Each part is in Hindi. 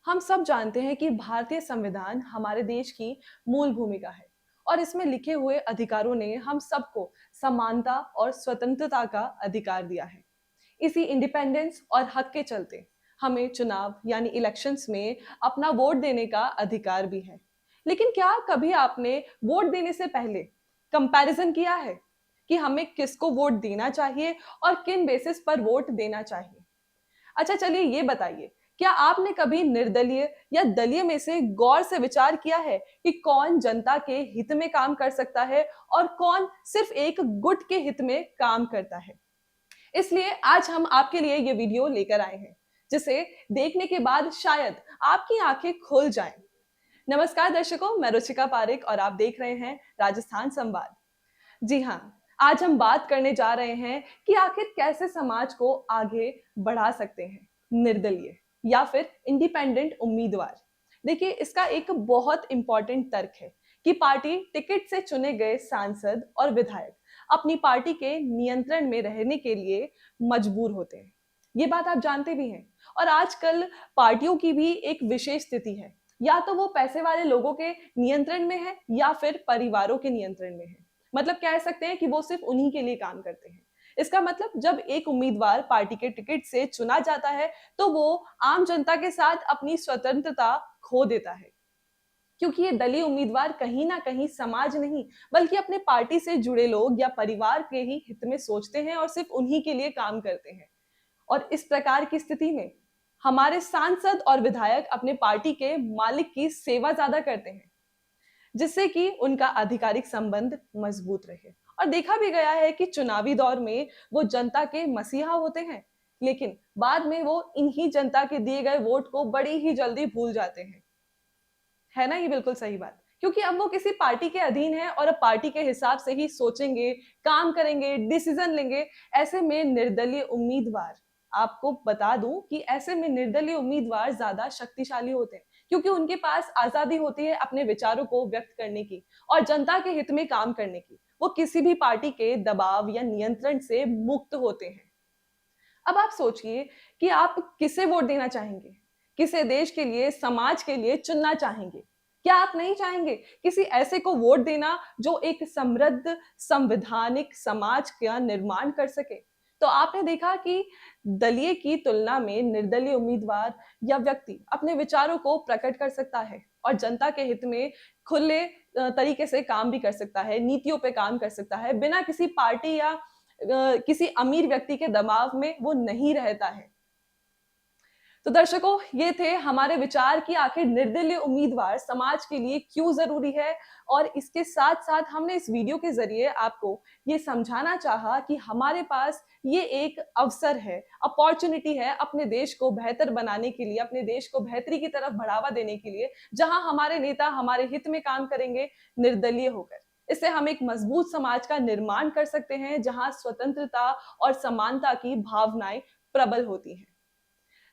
हम सब जानते हैं कि भारतीय संविधान हमारे देश की मूल भूमिका है और इसमें लिखे हुए अधिकारों ने हम सबको समानता और स्वतंत्रता का अधिकार दिया है। इसी इंडिपेंडेंस और हक के चलते हमें चुनाव यानी इलेक्शंस में अपना वोट देने का अधिकार भी है। लेकिन क्या कभी आपने वोट देने से पहले कंपैरिजन किया है कि हमें किसको वोट देना चाहिए और किन बेसिस पर वोट देना चाहिए? अच्छा, चलिए ये बताइए, क्या आपने कभी निर्दलीय या दलीय में से गौर से विचार किया है कि कौन जनता के हित में काम कर सकता है और कौन सिर्फ एक गुट के हित में काम करता है? इसलिए आज हम आपके लिए ये वीडियो लेकर आए हैं, जिसे देखने के बाद शायद आपकी आंखें खुल जाएं। नमस्कार दर्शकों, मैं रुचिका पारिक और आप देख रहे हैं राजस्थान संवाद। जी हाँ, आज हम बात करने जा रहे हैं कि आखिर कैसे समाज को आगे बढ़ा सकते हैं निर्दलीय या फिर इंडिपेंडेंट उम्मीदवार। देखिए, इसका एक बहुत इंपॉर्टेंट तर्क है कि पार्टी टिकट से चुने गए सांसद और विधायक अपनी पार्टी के नियंत्रण में रहने के लिए मजबूर होते हैं। ये बात आप जानते भी हैं। और आजकल पार्टियों की भी एक विशेष स्थिति है, या तो वो पैसे वाले लोगों के नियंत्रण में है या फिर परिवारों के नियंत्रण में है। मतलब कह सकते हैं कि वो सिर्फ उन्हीं के लिए काम करते हैं। इसका मतलब जब एक उम्मीदवार पार्टी के टिकट से चुना जाता है तो वो आम जनता के साथ अपनी स्वतंत्रता खो देता है, क्योंकि ये दलीय उम्मीदवार कहीं ना कहीं समाज नहीं बल्कि अपने पार्टी से जुड़े लोग या परिवार के ही हित में सोचते हैं और सिर्फ उन्हीं के लिए काम करते हैं। और इस प्रकार की स्थिति में हमारे सांसद और विधायक अपने पार्टी के मालिक की सेवा ज्यादा करते हैं, जिससे कि उनका आधिकारिक संबंध मजबूत रहे। और देखा भी गया है कि चुनावी दौर में वो जनता के मसीहा होते हैं, लेकिन बाद में वो इन्हीं जनता के दिए गए वोट को बड़ी ही जल्दी भूल जाते हैं। है ना, ये बिल्कुल सही बात, क्योंकि अब वो किसी पार्टी के अधीन है और अब पार्टी के हिसाब से ही सोचेंगे, काम करेंगे, डिसीजन लेंगे। ऐसे में निर्दलीय उम्मीदवार, आपको बता दूं कि ऐसे में निर्दलीय उम्मीदवार ज्यादा शक्तिशाली होते हैं, क्योंकि उनके पास आजादी होती है अपने विचारों को व्यक्त करने की और जनता के हित में काम करने की। वो किसी भी पार्टी के दबाव या नियंत्रण से मुक्त होते हैं। अब आप सोचिए कि आप किसे वोट देना चाहेंगे, किसे देश के लिए, समाज के लिए चुनना चाहेंगे? क्या आप नहीं चाहेंगे किसी ऐसे को वोट देना जो एक समृद्ध संवैधानिक समाज का निर्माण कर सके? तो आपने देखा कि दलीय की तुलना में निर्दलीय उम्मीदवार या व्यक्ति अपने विचारों को प्रकट कर सकता है और जनता के हित में खुले तरीके से काम भी कर सकता है, नीतियों पे काम कर सकता है, बिना किसी पार्टी या किसी अमीर व्यक्ति के दबाव में वो नहीं रहता है। तो दर्शकों, ये थे हमारे विचार कि आखिर निर्दलीय उम्मीदवार समाज के लिए क्यों जरूरी है। और इसके साथ साथ हमने इस वीडियो के जरिए आपको ये समझाना चाहा कि हमारे पास ये एक अवसर है, अपॉर्चुनिटी है अपने देश को बेहतर बनाने के लिए, अपने देश को बेहतरी की तरफ बढ़ावा देने के लिए, जहां हमारे नेता हमारे हित में काम करेंगे निर्दलीय होकर। इससे हम एक मजबूत समाज का निर्माण कर सकते हैं, जहां स्वतंत्रता और समानता की भावनाएं प्रबल होती हैं।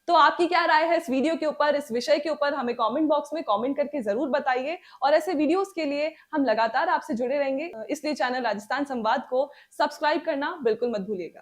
तो आपकी क्या राय है इस वीडियो के ऊपर, इस विषय के ऊपर? हमें कमेंट बॉक्स में कमेंट करके जरूर बताइए। और ऐसे वीडियोस के लिए हम लगातार आपसे जुड़े रहेंगे, इसलिए चैनल राजस्थान संवाद को सब्सक्राइब करना बिल्कुल मत भूलिएगा।